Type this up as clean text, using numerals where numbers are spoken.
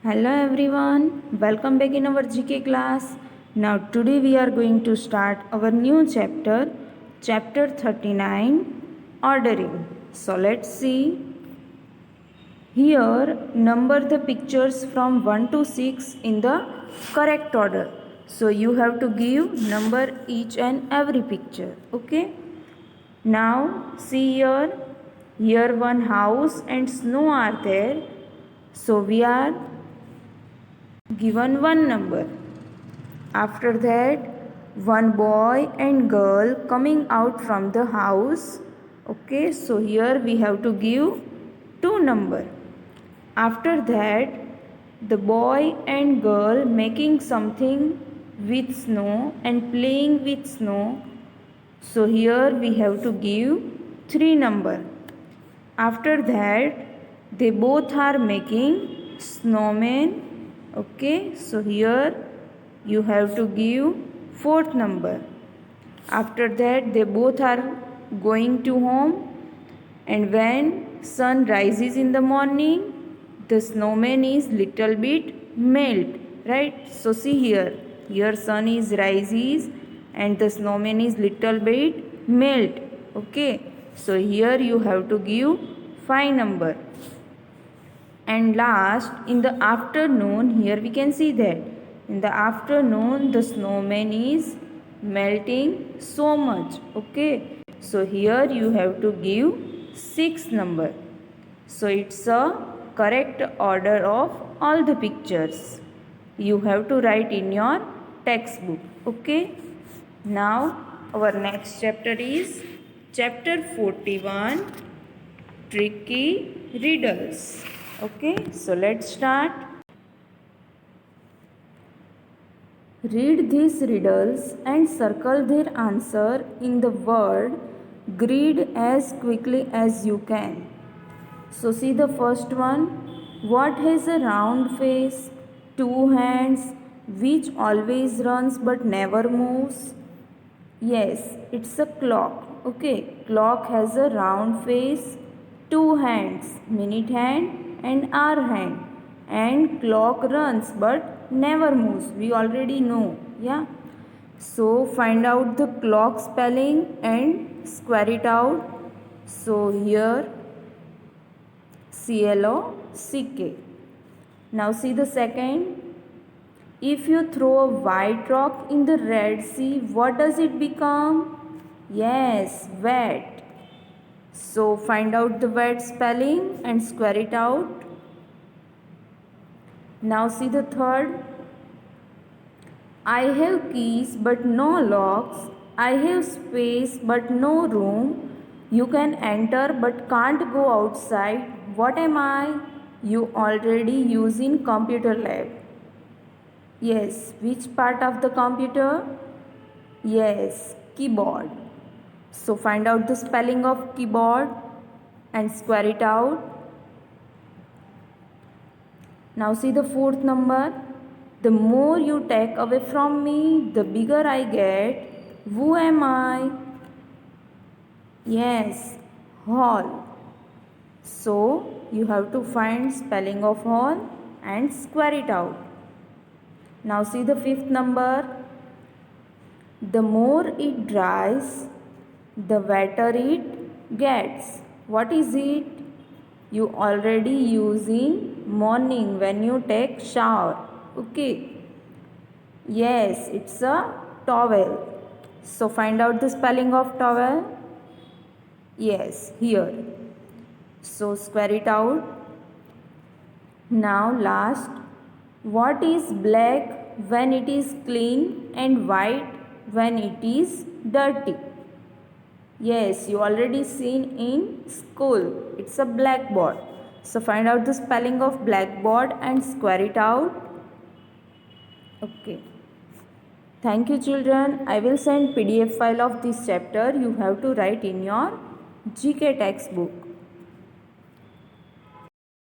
Hello everyone, welcome back in our GK class. Now today we are going to start our new chapter 39, ordering. So let's see. Here number the pictures from 1 to 6 in the correct order. So you have to give number each and every picture. Okay. Now see here. Here one house and snow are there. So we are given one number. After that, one boy and girl coming out from the house. Okay, so here we have to give two number. After that, the boy and girl making something with snow and playing with snow. So here we have to give three number. After that, they both are making snowman. Okay, so here you have to give fourth number. After that, they both are going to home, and when sun rises in the morning, the snowman is little bit melt, right? So see here sun is rises and the snowman is little bit melt. Okay, so here you have to give 5 number. And last, in the afternoon, here we can see that in the afternoon the snowman is melting so much. Okay, so here you have to give 6 number. So it's a correct order of all the pictures. You have to write in your textbook. Okay, now our next chapter is chapter 41, tricky riddles. Okay, so let's start. Read these riddles and circle their answer in the word grid as quickly as you can. So see the first one. What has a round face, two hands, which always runs but never moves? Yes, it's a clock. Okay, clock has a round face, two hands, minute hand and hour hand, and clock runs but never moves. We already know. Yeah. So find out the clock spelling and square it out. So here CLOCK. Now see the second. If you throw a white rock in the Red Sea, what does it become? Yes, wet. So find out the wet spelling and square it out. Now see the third. I have keys but no locks. I have space but no room. You can enter but can't go outside. What am I? You already use in computer lab. Yes, which part of the computer? Yes, keyboard. So find out the spelling of keyboard and square it out. Now see the fourth number. The more you take away from me, the bigger I get. Who am I? Yes, hall. So you have to find spelling of hall and square it out. Now see the fifth number. The more it dries, the wetter it gets. What is it? You already use in morning when you take shower. Okay. Yes, it's a towel. So find out the spelling of towel. Yes, here. So square it out. Now last. What is black when it is clean and white when it is dirty? Yes, you already seen in school. It's a blackboard. So find out the spelling of blackboard and square it out. Okay. Thank you children. I will send PDF file of this chapter. You have to write in your GK textbook.